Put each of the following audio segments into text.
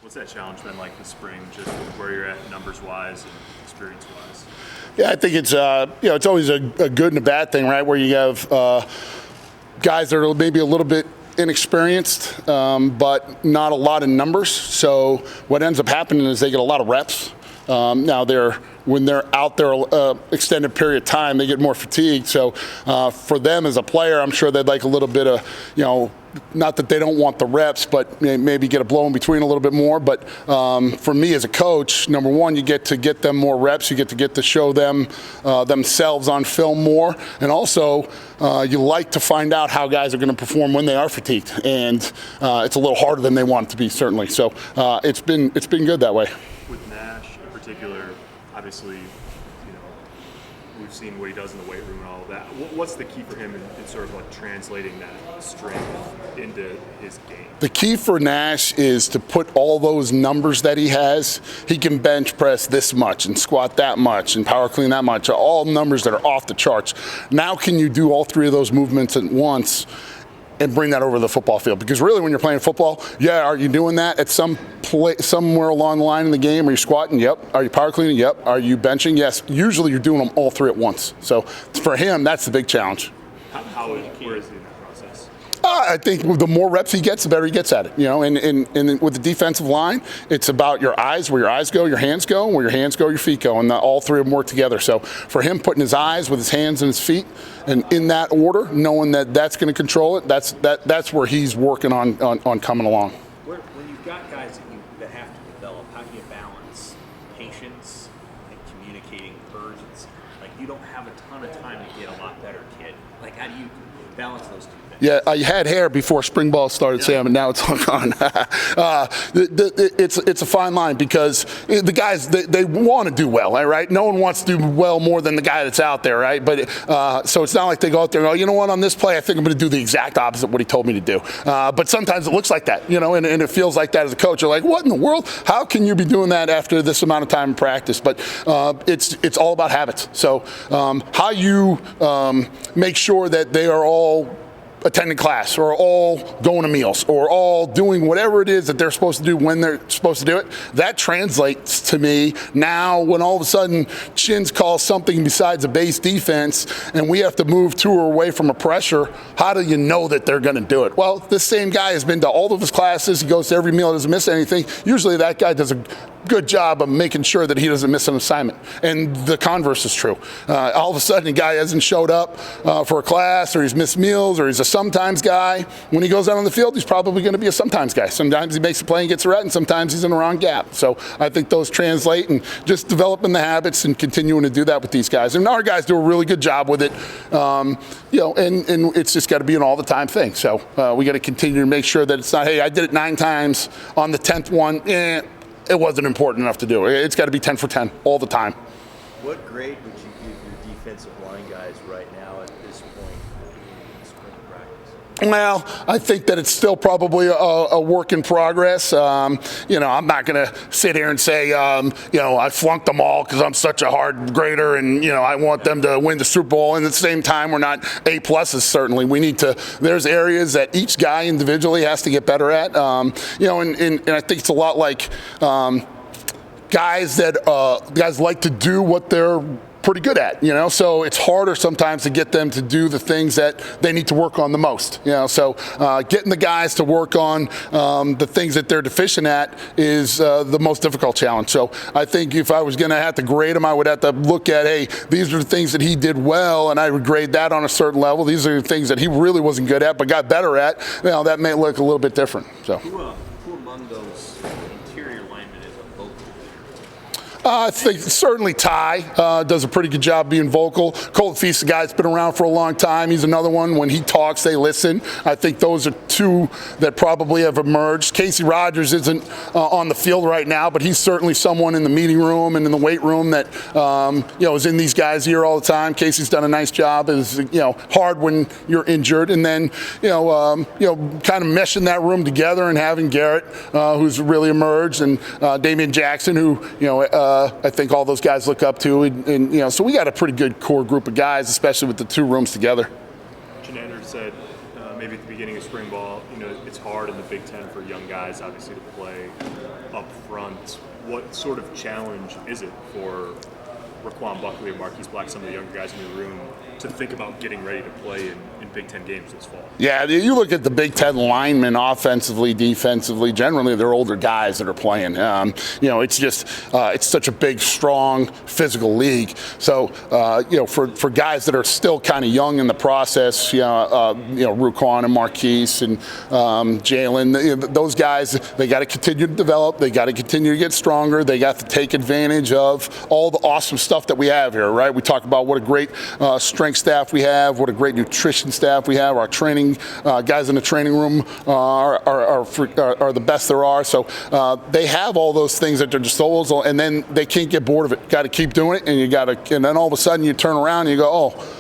What's that challenge been like this spring, just where you're at numbers-wise and experience-wise? Yeah, I think it's it's always a good and a bad thing, right? Where you have guys that are maybe a little bit inexperienced, but not a lot of numbers. So what ends up happening is they get a lot of reps. Now when they're out there extended period of time, they get more fatigued. So for them as a player, I'm sure they'd like a little bit of, not that they don't want the reps, but maybe get a blow in between a little bit more. But for me as a coach, number one, you get to get them more reps. You get to show them themselves on film more. And also, you like to find out how guys are going to perform when they are fatigued. And it's a little harder than they want it to be, certainly. So it's been good that way. With Nash in particular, obviously, we've seen what he does in the weight room and all of that. What's the key for him in sort of like translating that strength into his game? The key for Nash is to put all those numbers that he has. He can bench press this much and squat that much and power clean that much, all numbers that are off the charts. Now can you do all three of those movements at once and bring that over to the football field? Because really when you're playing football, are you doing that at somewhere along the line in the game? Are you squatting? Yep. Are you power cleaning? Yep. Are you benching? Yes. Usually you're doing them all three at once. So for him, that's the big challenge. Where is he in that process? I think the more reps he gets, the better he gets at it. And with the defensive line, it's about your eyes, where your eyes go, your hands go, where your hands go, your feet go, and all three of them work together. So for him, putting his eyes with his hands and his feet, and in that order, knowing that that's going to control it, that's where he's working on coming along. When you've got guys that have to develop, how do you balance patience and communicating urgency? Like, you don't have a ton of time to get a lot better, kid. Like, how do you balance those two things? Yeah, I had hair before spring ball started, Sam, and now it's all gone. It's a fine line because the guys, they want to do well, right? No one wants to do well more than the guy that's out there, right? But so it's not like they go out there and go, you know what, on this play, I think I'm going to do the exact opposite of what he told me to do. But sometimes it looks like that, and it feels like that as a coach. You're like, what in the world? How can you be doing that after this amount of time in practice? But it's all about habits. So how you make sure that they are all attending class or all going to meals or all doing whatever it is that they're supposed to do when they're supposed to do it, that translates to me now when all of a sudden Chins calls something besides a base defense and we have to move to or away from a pressure. How do you know that they're going to do it? Well, this same guy has been to all of his classes. He goes to every meal, doesn't miss anything. Usually that guy does a good job of making sure that he doesn't miss an assignment. And the converse is true. All of a sudden, a guy hasn't showed up for a class, or he's missed meals, or he's a sometimes guy. When he goes out on the field, he's probably going to be a sometimes guy. Sometimes he makes a play and gets a ret, and sometimes he's in the wrong gap. So I think those translate, and just developing the habits and continuing to do that with these guys. And our guys do a really good job with it, and it's just got to be an all-the-time thing. So we got to continue to make sure that it's not, hey, I did it 9 times on the 10th one. It wasn't important enough to do. It's got to be 10 for 10 all the time. What grade would you give your defensive line guys right now at this point in spring practice? Well, I think that it's still probably a work in progress. I'm not going to sit here and say, I flunked them all because I'm such a hard grader and, I want them to win the Super Bowl. And at the same time, we're not A-pluses, certainly. We need to, there's areas that each guy individually has to get better at. And I think it's a lot like guys like to do what they're pretty good at, so it's harder sometimes to get them to do the things that they need to work on the most, so getting the guys to work on the things that they're deficient at is the most difficult challenge. So I think if I was going to have to grade him, I would have to look at, hey, these are the things that he did well, and I would grade that on a certain level. These are the things that he really wasn't good at but got better at. That may look a little bit different. So Who among those interior linemen is a vocal leader? I think certainly Ty does a pretty good job being vocal. Colt Feast, the guy that's been around for a long time, he's another one. When he talks, they listen. I think those are two that probably have emerged. Casey Rogers isn't on the field right now, but he's certainly someone in the meeting room and in the weight room that is in these guys' ear all the time. Casey's done a nice job. It's hard when you're injured, and then kind of meshing that room together and having Garrett, who's really emerged, and Damian Jackson, who I think all those guys look up to, and so we got a pretty good core group of guys, especially with the two rooms together. Chenander said maybe at the beginning of spring ball, it's hard in the Big Ten for young guys, obviously, to play up front. What sort of challenge is it for Raquan Buckley or Marquise Black, some of the younger guys in the room, to think about getting ready to play in Big Ten games this fall? Yeah, you look at the Big Ten linemen offensively, defensively, generally they're older guys that are playing. It's just, it's such a big, strong, physical league. So, for guys that are still kind of young in the process, Raquan and Marquise and Jalen, those guys, they got to continue to develop. They got to continue to get stronger. They got to take advantage of all the awesome stuff that we have here, right? We talk about what a great strength staff we have, what a great nutrition staff we have. Our training guys in the training room are the best there are. So they have all those things at their disposal, and then they can't get bored of it. Got to keep doing it, and then all of a sudden you turn around and you go, oh,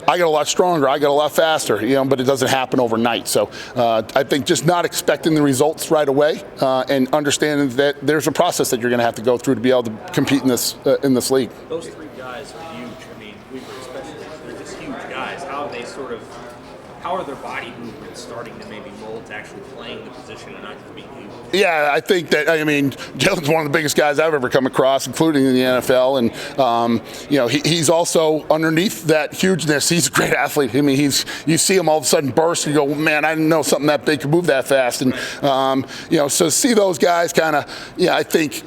I got a lot stronger, I got a lot faster, but it doesn't happen overnight. So I think just not expecting the results right away and understanding that there's a process that you're going to have to go through to be able to compete in this league. Those three guys are huge. I mean, Weaver especially, they're just huge guys. How are their body movements starting to maybe mold to actually playing the position and not just being huge? Yeah, I think that, Jalen's one of the biggest guys I've ever come across, including in the NFL. And, he's also underneath that hugeness. He's a great athlete. You see him all of a sudden burst and you go, man, I didn't know something that big could move that fast. And, so see those guys kind of, I think,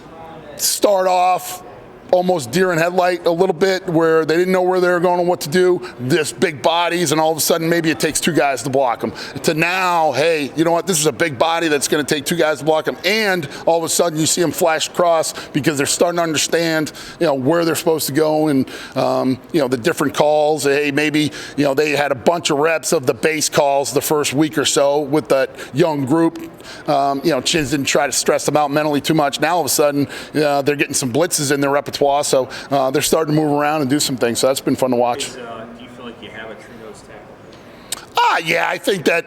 start off almost deer in headlight a little bit, where they didn't know where they were going and what to do. This big bodies, and all of a sudden maybe it takes two guys to block them. To now, hey, you know what? This is a big body that's going to take two guys to block them, and all of a sudden you see them flash across because they're starting to understand, where they're supposed to go, and the different calls. Hey, maybe they had a bunch of reps of the base calls the first week or so with that young group. Chins didn't try to stress them out mentally too much. Now all of a sudden they're getting some blitzes in their repertoire. So they're starting to move around and do some things. So that's been fun to watch. Do you feel like you have a true nose tackle? Yeah, I think that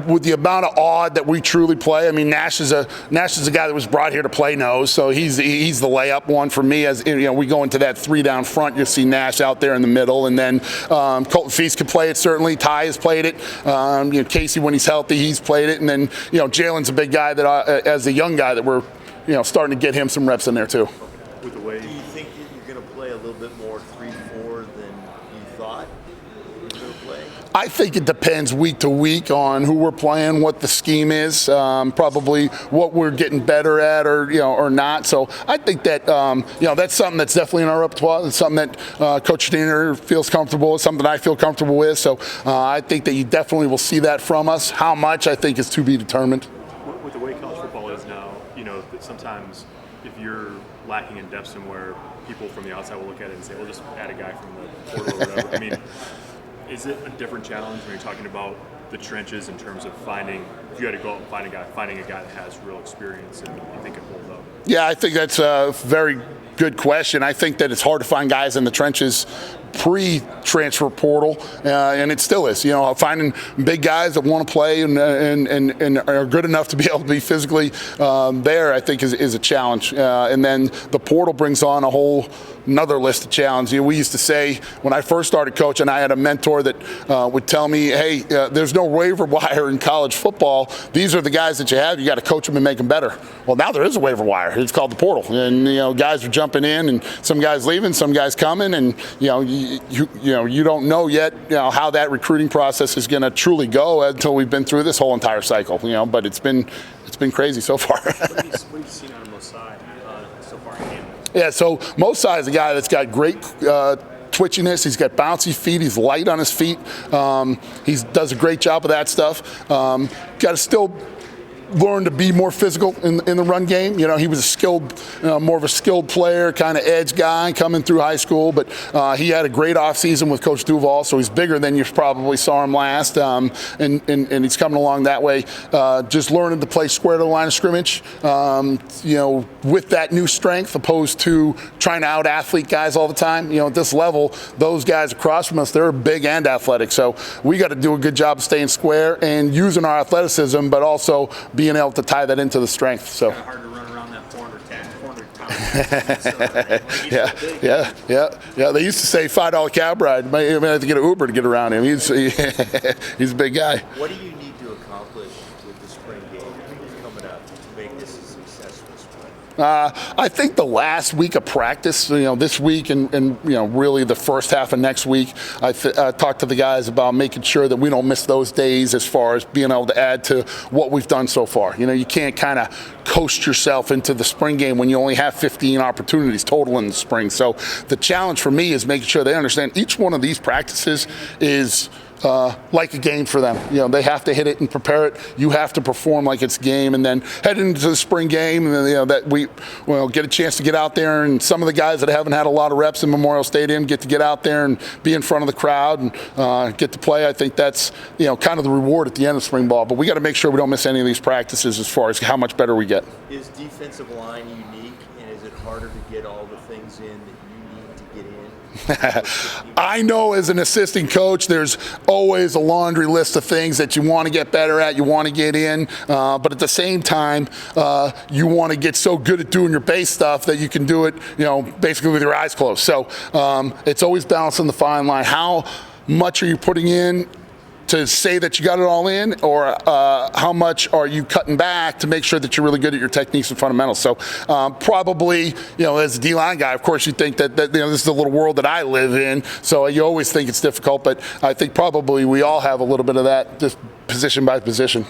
with the amount of odd that we truly play, Nash is a guy that was brought here to play nose, so he's the layup one for me. As we go into that three down front, you'll see Nash out there in the middle, and then Colton Feast can play it. Certainly, Ty has played it. Casey, when he's healthy, he's played it, and then Jalen's a big guy that as a young guy that we're starting to get him some reps in there too. With the way Do you think that you're going to play a little bit more 3-4 than you thought you were going to play? I think it depends week to week on who we're playing, what the scheme is, probably what we're getting better at, or not. So I think that that's something that's definitely in our repertoire. It's something that Coach Diener feels comfortable with, something I feel comfortable with. So I think that you definitely will see that from us. How much, I think, is to be determined. with the way college football is now, sometimes if you're lacking in depth somewhere, people from the outside will look at it and say, well, just add a guy from the portal or whatever. Is it a different challenge when you're talking about the trenches in terms of if you had to go out and finding a guy that has real experience and you think it holds up? Yeah, I think that's a very good question. I think that it's hard to find guys in the trenches pre-transfer portal, and it still is. Finding big guys that want to play and are good enough to be able to be physically there, I think is a challenge. And then the portal brings on a whole another list of challenges. We used to say when I first started coaching, I had a mentor that would tell me, hey, there's no waiver wire in college football. These are the guys that you have. You got to coach them and make them better. Well, now there is a waiver wire. It's called the portal, and guys are jumping in, and some guys leaving, some guys coming, and you don't know yet how that recruiting process is going to truly go until we've been through this whole entire cycle. But it's been crazy so far. What have you seen on Mosai so far in camp? Yeah, so Mosai is a guy that's got great twitchiness. He's got bouncy feet. He's light on his feet. He does a great job of that stuff. Got to still learn to be more physical in the run game. He was more of a skilled player, kind of edge guy coming through high school, but he had a great offseason with Coach Duval, so he's bigger than you probably saw him last, and he's coming along that way. Just learning to play square to the line of scrimmage, with that new strength, opposed to trying to out-athlete guys all the time. At this level, those guys across from us, they're big and athletic, so we got to do a good job of staying square and using our athleticism, but also being able to tie that into the strength. So it's hard to run around that 400 pound. Yeah. They used to say $5 cab ride. You might have to get an Uber to get around him. He's a big guy. What do you need to accomplish with this spring game coming up to make this a successful spring? I think the last week of practice, this week and really the first half of next week, I talked to the guys about making sure that we don't miss those days as far as being able to add to what we've done so far. You can't kind of coast yourself into the spring game when you only have 15 opportunities total in the spring. So the challenge for me is making sure they understand each one of these practices is like a game for them. They have to hit it and prepare it. You have to perform like it's a game, and then head into the spring game, and then, that we get a chance to get out there. And some of the guys that haven't had a lot of reps in Memorial Stadium get to get out there and be in front of the crowd and get to play. I think that's kind of the reward at the end of spring ball. But we got to make sure we don't miss any of these practices as far as how much better we get. Is defensive line unique, and is it harder to get all the things in that you need to get in? I know as an assistant coach, there's always a laundry list of things that you want to get better at, you want to get in, but at the same time, you want to get so good at doing your base stuff that you can do it, basically with your eyes closed. So it's always balancing the fine line. How much are you putting in to say that you got it all in, or how much are you cutting back to make sure that you're really good at your techniques and fundamentals? So probably, as a D-line guy, of course, you think that this is the little world that I live in, so you always think it's difficult, but I think probably we all have a little bit of that, just position by position.